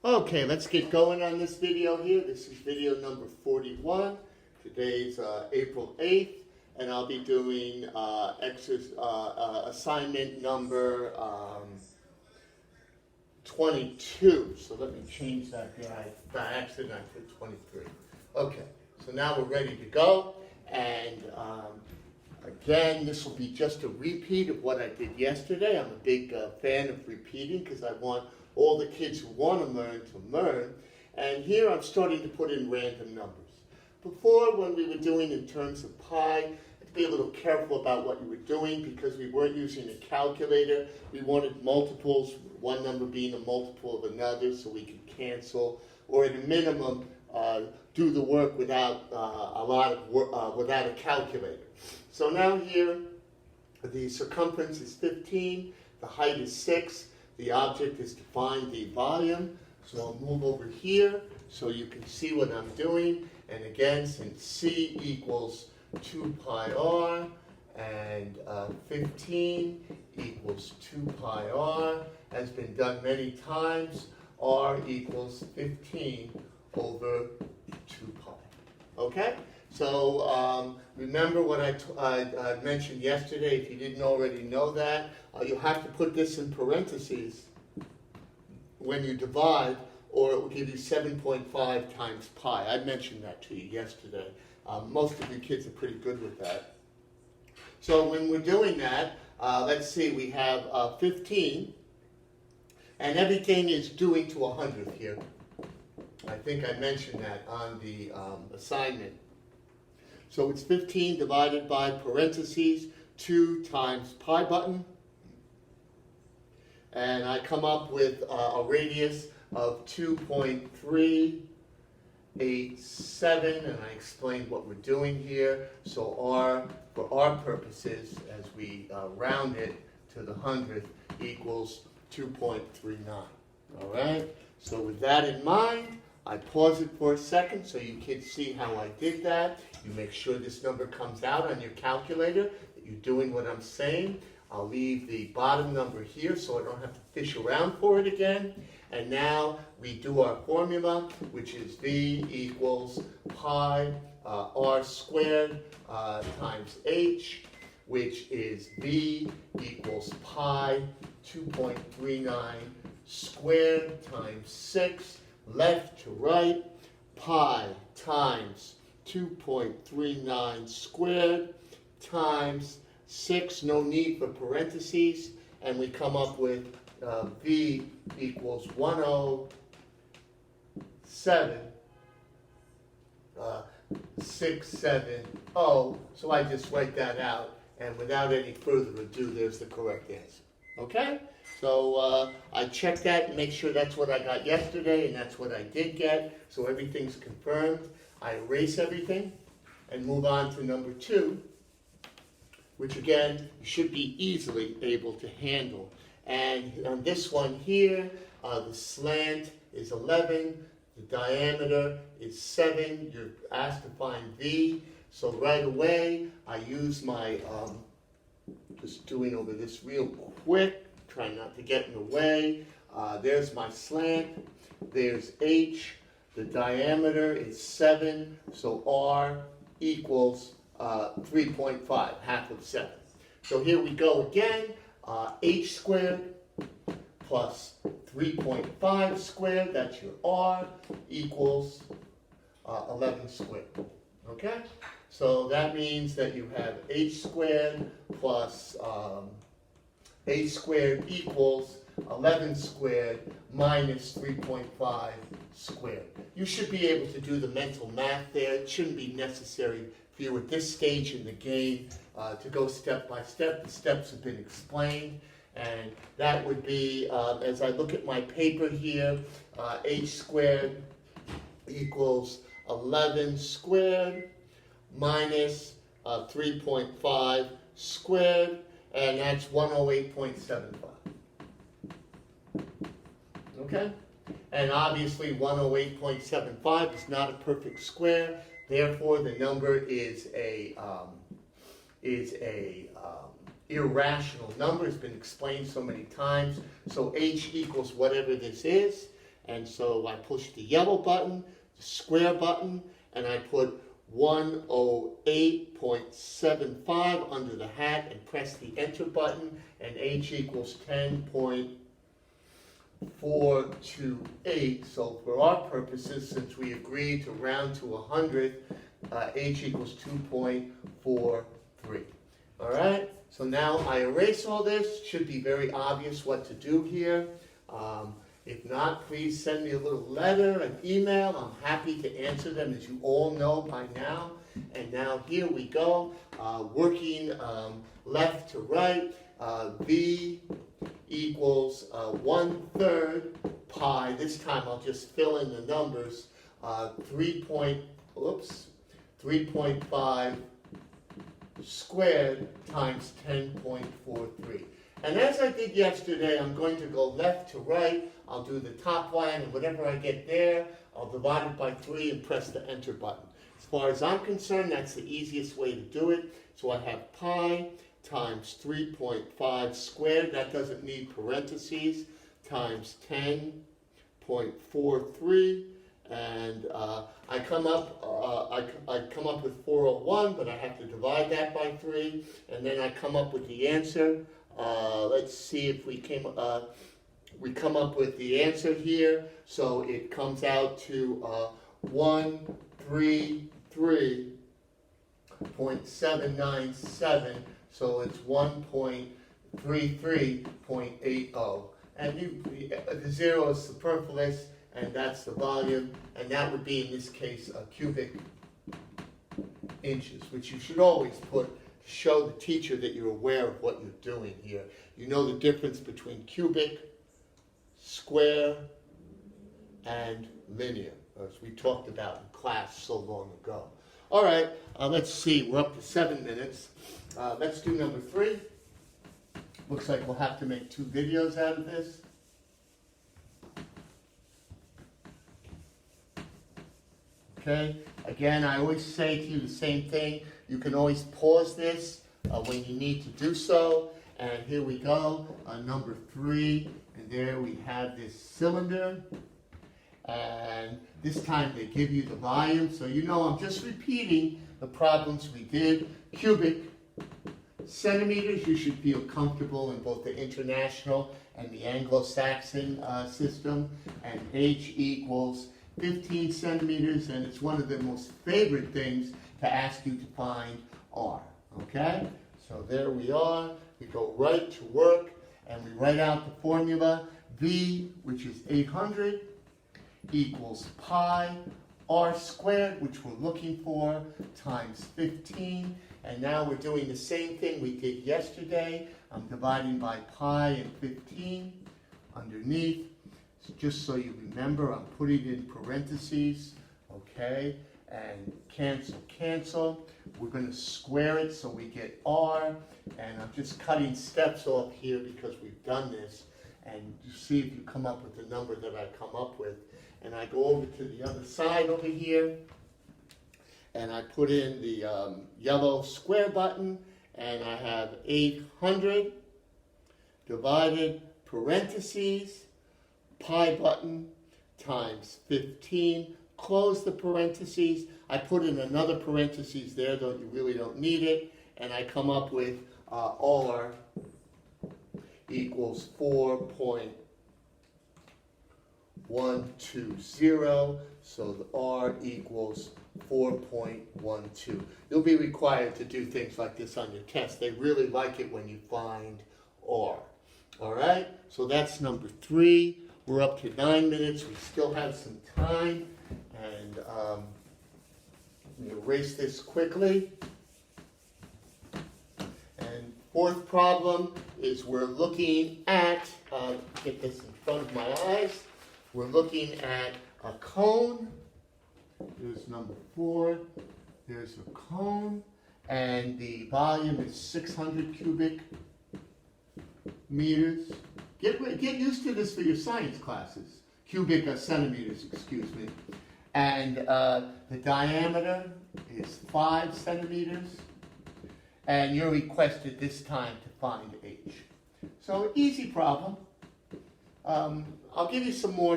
Okay, let's get going on this video here. This is video number 41. Today's April 8th, and I'll be doing assignment number 22. So let me change that here. By accident, I put 23. Okay, so now we're ready to go. And again, this will be just a repeat of what I did yesterday. I'm a big fan of repeating because I want all the kids who want to learn. And here I'm starting to put in random numbers. Before, when we were doing in terms of pi, you had to be a little careful about what you were doing because we weren't using a calculator. We wanted multiples, one number being a multiple of another so we could cancel, or at a minimum, do the work without without a calculator. So now here, the circumference is 15, the height is 6, the object is to find the volume. So I'll move over here so you can see what I'm doing. And again, since C equals 2 pi r and 15 equals 2 pi r, has been done many times, r equals 15 over 2 pi. Okay? So remember what I mentioned yesterday. If you didn't already know that, you'll have to put this in parentheses when you divide, or it will give you 7.5 times pi. I mentioned that to you yesterday. Most of you kids are pretty good with that. So when we're doing that, let's see, we have 15, and everything is doing to 100th here. I think I mentioned that on the assignment. So it's 15 divided by parentheses 2 times pi button. And I come up with a radius of 2.387, and I explained what we're doing here. So r, for our purposes, as we round it to the 100th, equals 2.39. All right? So with that in mind, I pause it for a second so you kids see how I did that. You make sure this number comes out on your calculator, that you're doing what I'm saying. I'll leave the bottom number here so I don't have to fish around for it again. And now we do our formula, which is V equals pi r squared times h, which is V equals pi 2.39 squared times 6, left to right, pi times 2.39 squared times 6, no need for parentheses, and we come up with V equals 107,670. So I just write that out, and without any further ado, there's the correct answer. Okay? So I check that and make sure that's what I got yesterday, and that's what I did get, so everything's confirmed. I erase everything and move on to number 2, which again, you should be easily able to handle. And on this one here, the slant is 11, the diameter is 7. You're asked to find V. So right away, I use my, just doing over this real quick, trying not to get in the way. There's my slant, there's H, the diameter is 7, so R equals 3.5, half of 7. So here we go again, h squared plus 3.5 squared, that's your r, equals 11 squared. Okay? So that means that you have h squared plus h squared equals 11 squared minus 3.5 squared. You should be able to do the mental math there. It shouldn't be necessary for you at this stage in the game to go step by step. The steps have been explained, and that would be, as I look at my paper here, h squared equals 11 squared minus 3.5 squared, and that's 108.75. Okay? And obviously 108.75 is not a perfect square, therefore the number is a irrational number. It's been explained so many times. So h equals whatever this is, And so I push the yellow button, the square button, and I put 108.75 under the hat and press the enter button, and h equals 10.428. So for our purposes, since we agreed to round to 100, h equals 2.43. All right, so now I erase all this. Should be very obvious what to do here. If not, please send me a little letter, an email. I'm happy to answer them, as you all know by now. And now here we go, working left to right. V equals 1/3 pi. This time I'll just fill in the numbers. 3.5 squared times 10.43. And as I did yesterday, I'm going to go left to right. I'll do the top line, and whatever I get there, I'll divide it by 3 and press the enter button. As far as I'm concerned, that's the easiest way to do it. So I have pi times 3.5 squared, that doesn't need parentheses, times 10.43, and I come up with 401, but I have to divide that by 3, and then I come up with the answer. Let's see if we come up with the answer here. So it comes out to 133.797. So it's 1.33.80. And the 0 is superfluous, and that's the volume. And that would be, in this case, cubic inches, which you should always put to show the teacher that you're aware of what you're doing here. You know the difference between cubic, square, and linear, as we talked about in class so long ago. All right, let's see. We're up to 7 minutes. Let's do number 3. Looks like we'll have to make 2 videos out of this. Okay, again, I always say to you the same thing. You can always pause this when you need to do so. And here we go, number 3. And there we have this cylinder. And this time they give you the volume. So you know I'm just repeating the problems we did. Cubic centimeters, you should feel comfortable in both the international and the Anglo-Saxon system. And H equals 15 centimeters, and it's one of the most favorite things to ask you to find R. Okay? So there we are. We go right to work, and we write out the formula. V, which is 800, equals pi r squared, which we're looking for, times 15. And now we're doing the same thing we did yesterday. I'm dividing by pi and 15 underneath. So just so you remember, I'm putting in parentheses, okay? And cancel, cancel. We're going to square it so we get r. And I'm just cutting steps off here because we've done this. And you see if you come up with the number that I come up with. And I go over to the other side over here. And I put in the yellow square button. And I have 800 divided parentheses, pi button, times 15. Close the parentheses. I put in another parentheses there, though you really don't need it. And I come up with R equals 4.120. So the R equals 4.12. You'll be required to do things like this on your test. They really like it when you find R. All right? So that's number 3. We're up to 9 minutes. We still have some time. And let me erase this quickly. And 4th problem is we're looking at, get this in front of my eyes, we're looking at a cone. Here's number 4. There's a cone. And the volume is 600 cubic meters. Get used to this for your science classes. Cubic centimeters, excuse me. And the diameter is 5 centimeters. And you're requested this time to find H. So easy problem. I'll give you some more